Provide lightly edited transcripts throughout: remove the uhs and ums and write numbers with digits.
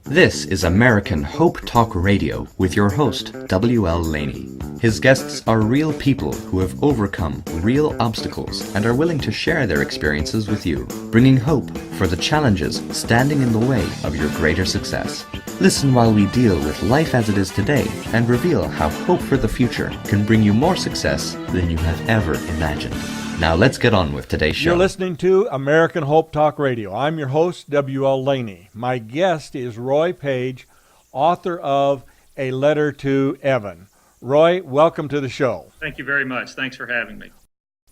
This is American Hope Talk Radio with your host, W.L. Laney. His guests are real people who have overcome real obstacles and are willing to share their experiences with you, bringing hope for the challenges standing in the way of your greater success. Listen while we deal with life as it is today and reveal how hope for the future can bring you more success than you have ever imagined. Now let's get on with today's show. You're listening to American Hope Talk Radio. I'm your host, W.L. Laney. My guest is Roy Page, author of A Letter to Evan. Roy, welcome to the show. Thank you very much. Thanks for having me.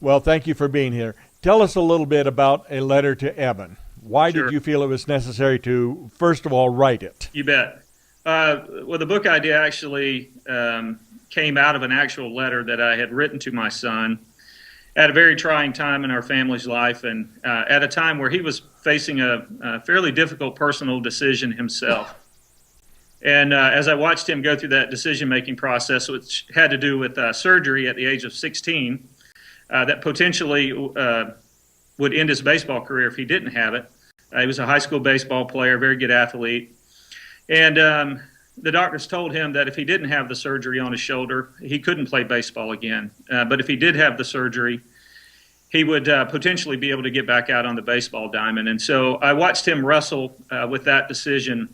Well, thank you for being here. Tell us a little bit about A Letter to Evan. Why Sure. did you feel it was necessary to, first of all, write it? You bet. Well, the book idea actually came out of an actual letter that I had written to my son at a very trying time in our family's life, and at a time where he was facing a fairly difficult personal decision himself. And as I watched him go through that decision-making process, which had to do with surgery at the age of 16, that potentially would end his baseball career if he didn't have it. He was a high school baseball player, very good athlete. And the doctors told him that if he didn't have the surgery on his shoulder, he couldn't play baseball again. But if he did have the surgery, he would potentially be able to get back out on the baseball diamond. And so I watched him wrestle with that decision.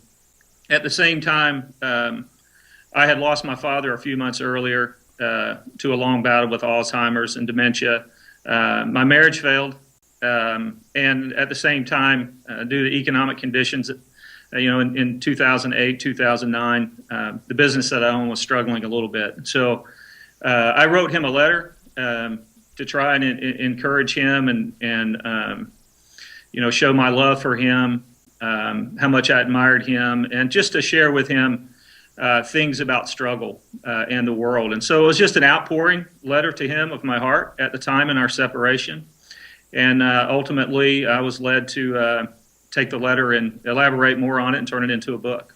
At the same time, I had lost my father a few months earlier to a long battle with Alzheimer's and dementia. My marriage failed. And at the same time, due to economic conditions, in 2008, 2009, the business that I owned was struggling a little bit. So I wrote him a letter to try and encourage him and show my love for him, how much I admired him, and just to share with him things about struggle and the world. And so it was just an outpouring letter to him of my heart at the time in our separation. And ultimately, I was led to take the letter and elaborate more on it and turn it into a book.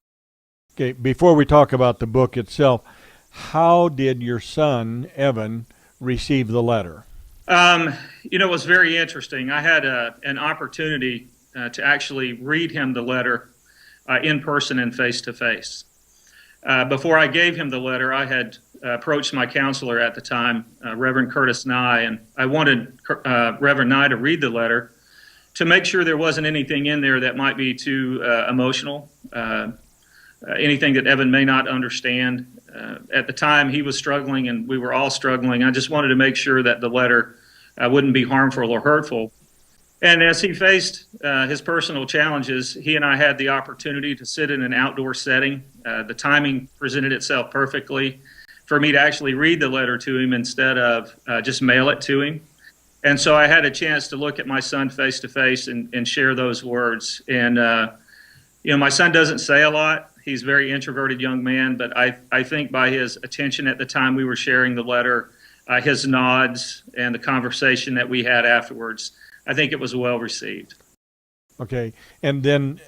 Okay, before we talk about the book itself, how did your son, Evan, receive the letter? It was very interesting. I had an opportunity to actually read him the letter in person and face-to-face. Before I gave him the letter, I had approached my counselor at the time, Reverend Curtis Nye, and I wanted Reverend Nye to read the letter to make sure there wasn't anything in there that might be too emotional, anything that Evan may not understand. At the time, he was struggling and we were all struggling. I just wanted to make sure that the letter wouldn't be harmful or hurtful. And as he faced his personal challenges, he and I had the opportunity to sit in an outdoor setting. The timing presented itself perfectly for me to actually read the letter to him instead of just mail it to him. And so I had a chance to look at my son face to face and share those words. And, my son doesn't say a lot. He's a very introverted young man, but I think by his attention at the time we were sharing the letter, his nods and the conversation that we had afterwards, I think it was well received. Okay, and then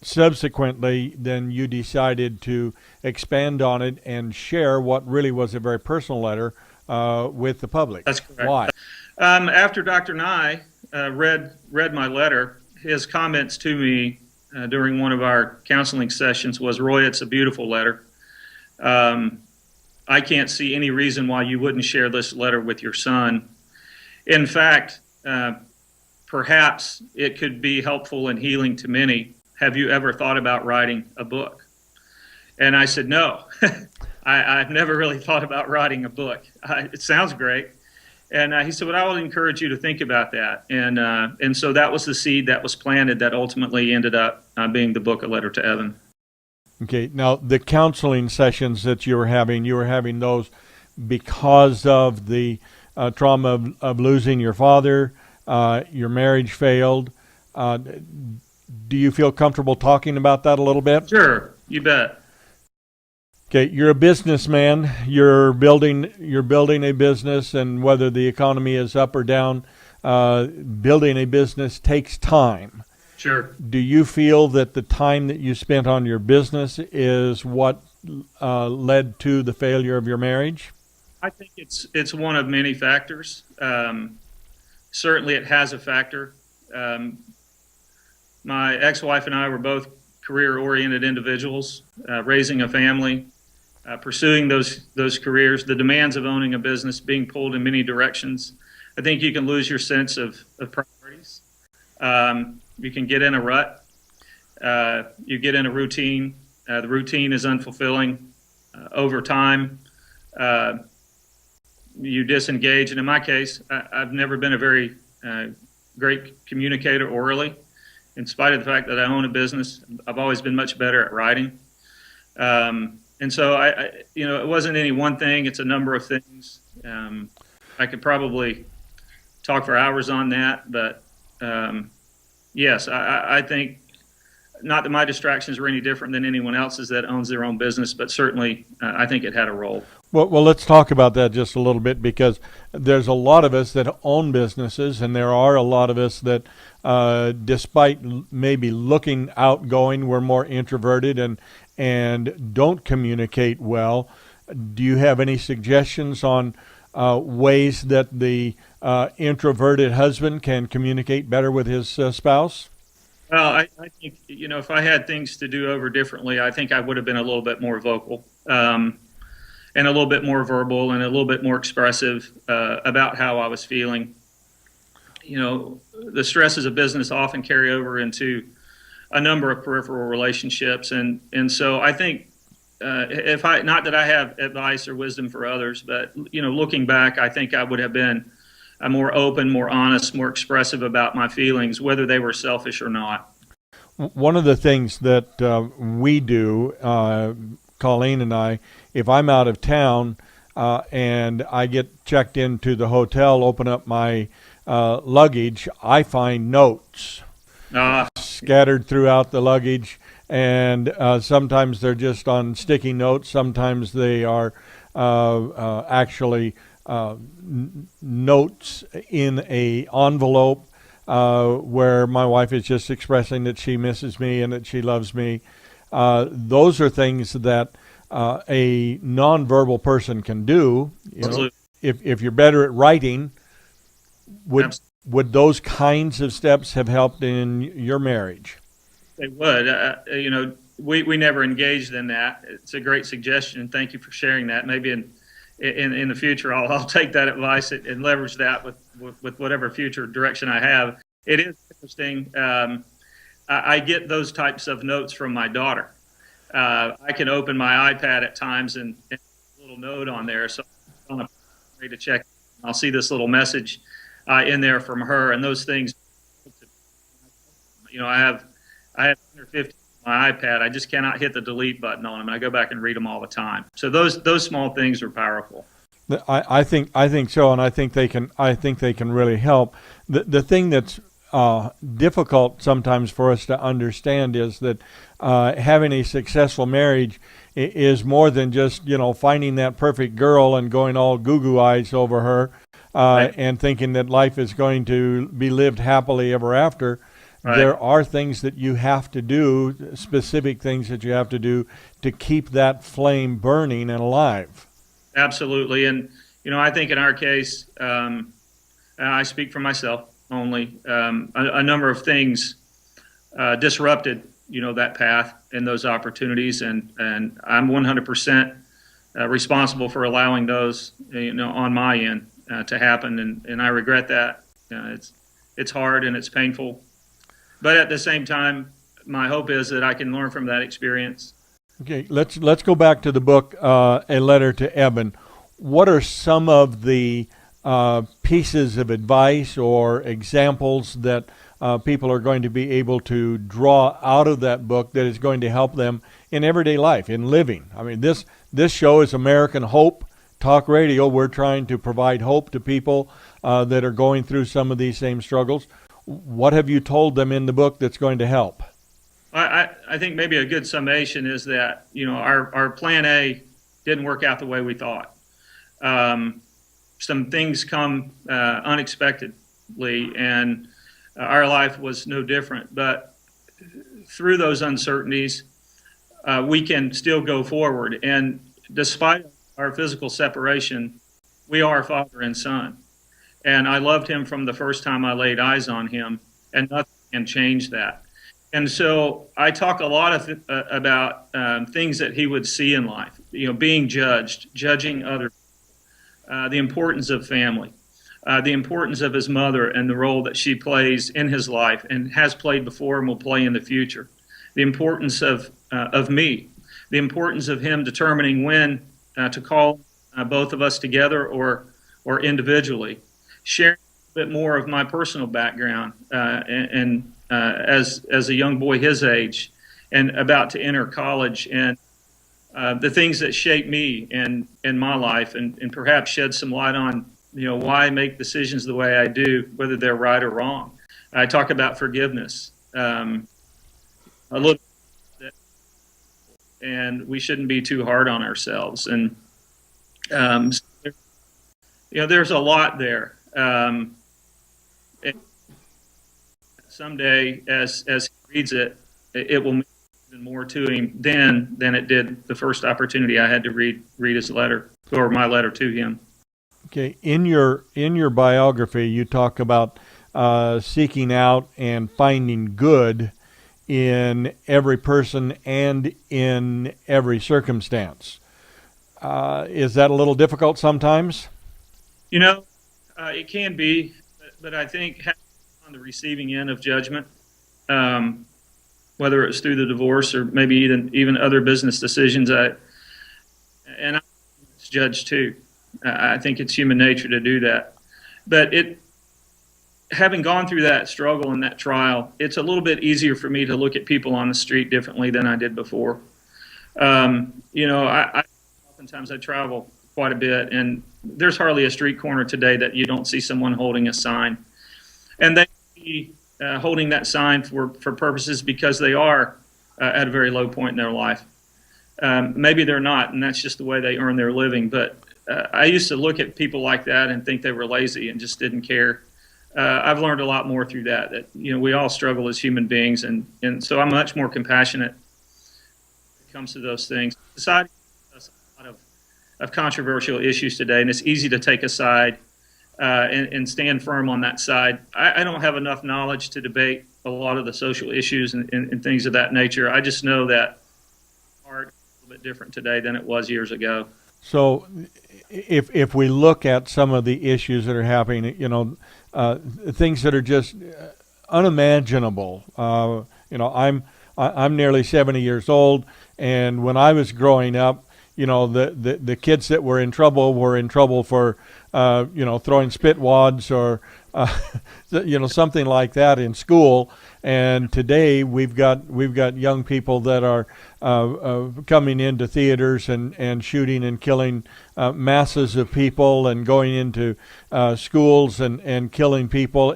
subsequently, then you decided to expand on it and share what really was a very personal letter with the public. That's correct. Why? After Dr. Nye read my letter, his comments to me during one of our counseling sessions was, "Roy, it's a beautiful letter. I can't see any reason why you wouldn't share this letter with your son. In fact, perhaps it could be helpful and healing to many. Have you ever thought about writing a book?" And I said, "No, I've never really thought about writing a book. It sounds great." And he said, "Well, I would encourage you to think about that." And so that was the seed that was planted that ultimately ended up being the book, A Letter to Evan. Okay, now the counseling sessions that you were having those because of the trauma of losing your father, your marriage failed. Do you feel comfortable talking about that a little bit? Sure, you bet. Okay, you're a businessman. You're building a business, and whether the economy is up or down, building a business takes time. Sure. Do you feel that the time that you spent on your business is what led to the failure of your marriage? I think it's one of many factors. Certainly, it has a factor. My ex-wife and I were both career-oriented individuals, raising a family, pursuing those careers, the demands of owning a business, being pulled in many directions. I think you can lose your sense of priorities. You can get in a rut. You get in a routine. The routine is unfulfilling. Over time, you disengage. And in my case, I've never been a very great communicator orally. In spite of the fact that I own a business, I've always been much better at writing. And so it wasn't any one thing. It's a number of things. I could probably talk for hours on that, but yes, I think not that my distractions were any different than anyone else's that owns their own business, but certainly I think it had a role. Well, let's talk about that just a little bit, because there's a lot of us that own businesses, and there are a lot of us that, despite maybe looking outgoing, we're more introverted and don't communicate well. Do you have any suggestions on ways that the introverted husband can communicate better with his spouse? Well, I think, if I had things to do over differently, I think I would have been a little bit more vocal, and a little bit more verbal and a little bit more expressive about how I was feeling. The stresses of business often carry over into a number of peripheral relationships. And so I think not that I have advice or wisdom for others, but, looking back, I think I would have been more open, more honest, more expressive about my feelings, whether they were selfish or not. One of the things that we do, Colleen and I, if I'm out of town and I get checked into the hotel, open up my luggage, I find notes scattered throughout the luggage, and sometimes they're just on sticky notes. Sometimes they are actually notes in a envelope where my wife is just expressing that she misses me and that she loves me. Those are things that a nonverbal person can do. If you're better at writing, would those kinds of steps have helped in your marriage? They would. We never engaged in that. It's a great suggestion. Thank you for sharing that. Maybe in the future, I'll take that advice and leverage that with whatever future direction I have. It is interesting. I get those types of notes from my daughter. I can open my iPad at times and a little note on there. So I'm ready to check. I'll see this little message in there from her, and those things. I have 150 on my iPad. I just cannot hit the delete button on them, and I go back and read them all the time. So those small things are powerful. I think so, and I think they can really help. The thing that's difficult sometimes for us to understand is that having a successful marriage is more than just finding that perfect girl and going all goo-goo eyes over her and thinking that life is going to be lived happily ever after. Right. There are things that you have to do, specific things that you have to do to keep that flame burning and alive. Absolutely. And, I think in our case, I speak for myself only, a number of things disrupted, that path and those opportunities. And I'm 100% responsible for allowing those, on my end to happen. And I regret that. It's hard and it's painful. But at the same time, my hope is that I can learn from that experience. Okay, let's go back to the book, A Letter to Eben. What are some of the pieces of advice or examples that people are going to be able to draw out of that book that is going to help them in everyday life, in living? I mean, this show is American Hope Talk Radio. We're trying to provide hope to people that are going through some of these same struggles. What have you told them in the book that's going to help? I think maybe a good summation is that, our plan A didn't work out the way we thought. Some things come unexpectedly, and our life was no different. But through those uncertainties, we can still go forward. And despite our physical separation, we are father and son. And I loved him from the first time I laid eyes on him, and nothing can change that. And so I talk a lot about things that he would see in life, being judged, judging others, the importance of family, the importance of his mother and the role that she plays in his life and has played before and will play in the future, the importance of me, the importance of him determining when to call both of us together or individually, sharing a bit more of my personal background and as a young boy his age and about to enter college, and the things that shape me and in my life, and perhaps shed some light on why I make decisions the way I do, whether they're right or wrong. I talk about forgiveness a little bit, and we shouldn't be too hard on ourselves. And so there's a lot there. And someday, as he reads it, it will mean even more to him than it did the first opportunity I had to read his letter, or my letter to him. Okay, in your biography, you talk about seeking out and finding good in every person and in every circumstance. Is that a little difficult sometimes? It can be, but I think on the receiving end of judgment, whether it's through the divorce or maybe even other business decisions, I'm judged too. I think it's human nature to do that. But having gone through that struggle and that trial, it's a little bit easier for me to look at people on the street differently than I did before. Oftentimes I travel quite a bit, and there's hardly a street corner today that you don't see someone holding a sign. And they be holding that sign for purposes because they are at a very low point in their life. Maybe they're not, and that's just the way they earn their living. But I used to look at people like that and think they were lazy and just didn't care. I've learned a lot more through that we all struggle as human beings, and so I'm much more compassionate when it comes to those things. Society has a lot of controversial issues today, and it's easy to take a side and stand firm on that side. I don't have enough knowledge to debate a lot of the social issues and things of that nature. I just know that art is a little bit different today than it was years ago. So if we look at some of the issues that are happening, things that are just unimaginable. I'm nearly 70 years old, and when I was growing up, the kids that were in trouble for throwing spit wads or something like that in school. And today we've got young people that are coming into theaters and shooting and killing masses of people and going into schools and killing people.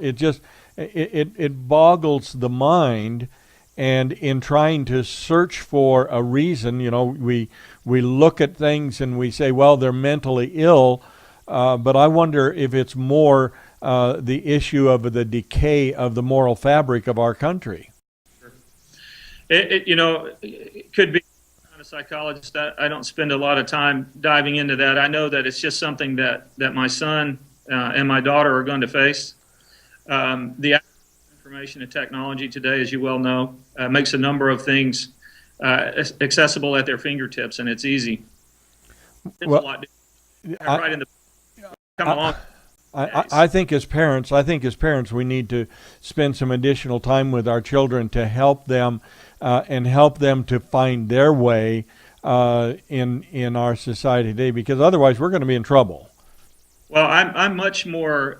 It boggles the mind. And in trying to search for a reason, we look at things and we say, well, they're mentally ill. But I wonder if it's more the issue of the decay of the moral fabric of our country. It could be. I'm not a psychologist. I don't spend a lot of time diving into that. I know that it's just something that my son and my daughter are going to face. The information and technology today, as you well know, makes a number of things accessible at their fingertips, and it's easy. It's a lot right in the come along. I think as parents, we need to spend some additional time with our children to help them and help them to find their way in our society today, because otherwise we're going to be in trouble. Well, I'm much more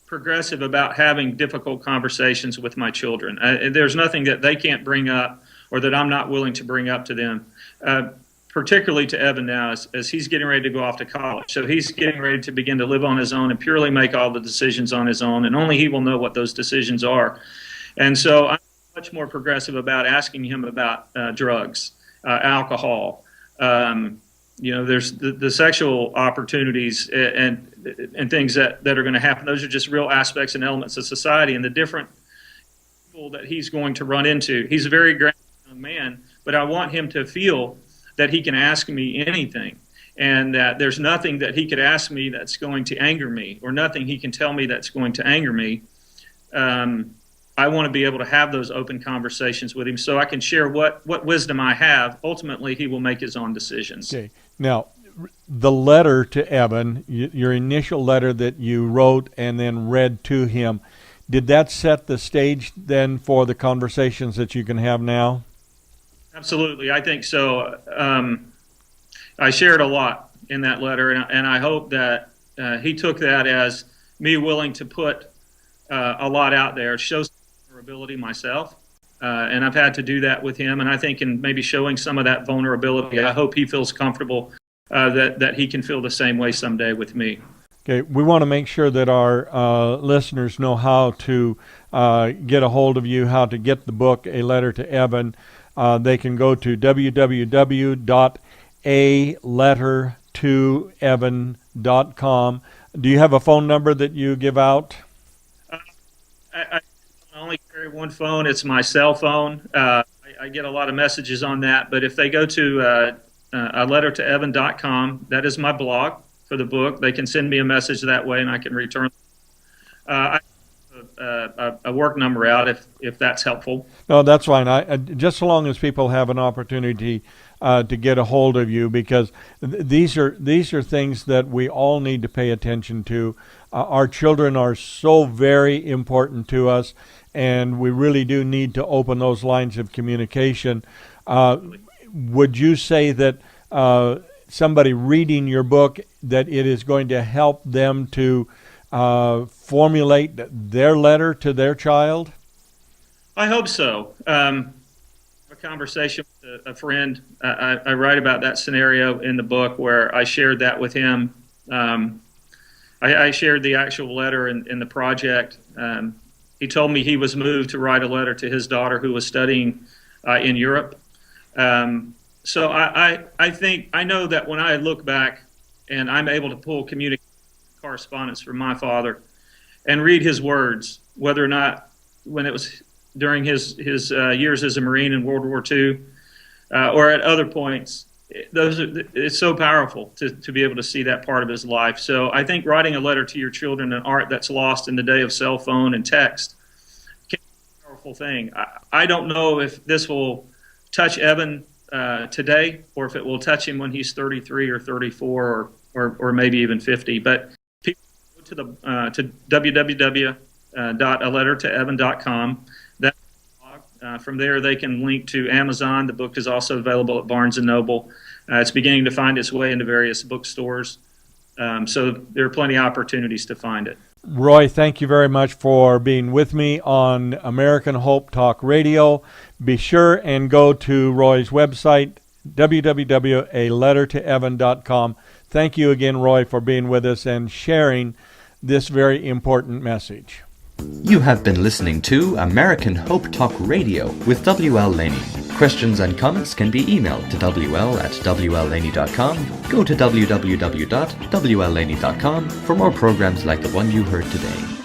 progressive about having difficult conversations with my children. There's nothing that they can't bring up or that I'm not willing to bring up to them. Particularly to Evan now, as he's getting ready to go off to college. So he's getting ready to begin to live on his own and purely make all the decisions on his own, and only he will know what those decisions are. And so I'm much more progressive about asking him about drugs, alcohol. There's the sexual opportunities and things that are going to happen. Those are just real aspects and elements of society, and the different people that he's going to run into. He's a very great young man, but I want him to feel that he can ask me anything, and that there's nothing that he could ask me that's going to anger me, or nothing he can tell me that's going to anger me. I I want to be able to have those open conversations with him so I can share what wisdom I have. Ultimately, he will make his own decisions. Okay. Now, the letter to Evan, your initial letter that you wrote and then read to him, did that set the stage then for the conversations that you can have now? Absolutely. I think so. I shared a lot in that letter, and I hope that he took that as me willing to put a lot out there, show some vulnerability myself. And I've had to do that with him. And I think in maybe showing some of that vulnerability, I hope he feels comfortable that he can feel the same way someday with me. Okay, we want to make sure that our listeners know how to get a hold of you, how to get the book, A Letter to Evan. They can go to www.alettertoevan.com. Do you have a phone number that you give out? I only carry one phone. It's my cell phone. I get a lot of messages on that. But if they go to alettertoevan.com, that is my blog for the book. They can send me a message that way, and I can return. I have a work number out if that's helpful. No, that's fine. Just so long as people have an opportunity to get a hold of you, because these are things that we all need to pay attention to. Our children are so very important to us, and we really do need to open those lines of communication. Would you say that somebody reading your book, that it is going to help them to formulate their letter to their child? I hope so. A conversation with a friend, I write about that scenario in the book where I shared that with him. I shared the actual letter in the project. He told me he was moved to write a letter to his daughter who was studying in Europe. So I think, I know that when I look back and I'm able to pull correspondence from my father and read his words, whether or not when it was during his years as a Marine in World War II or at other points, it's so powerful to be able to see that part of his life. So I think writing a letter to your children, an art that's lost in the day of cell phone and text, can be a powerful thing. I don't know if this will touch Evan today, or if it will touch him when he's 33 or 34 or maybe even 50. But people go to www.alettertoevan.com. From there, they can link to Amazon. The book is also available at Barnes & Noble. It's beginning to find its way into various bookstores. So there are plenty of opportunities to find it. Roy, thank you very much for being with me on American Hope Talk Radio. Be sure and go to Roy's website, www.alettertoevan.com. Thank you again, Roy, for being with us and sharing this very important message. You have been listening to American Hope Talk Radio with W.L. Laney. Questions and comments can be emailed to wl@wllaney.com. Go to www.wllaney.com for more programs like the one you heard today.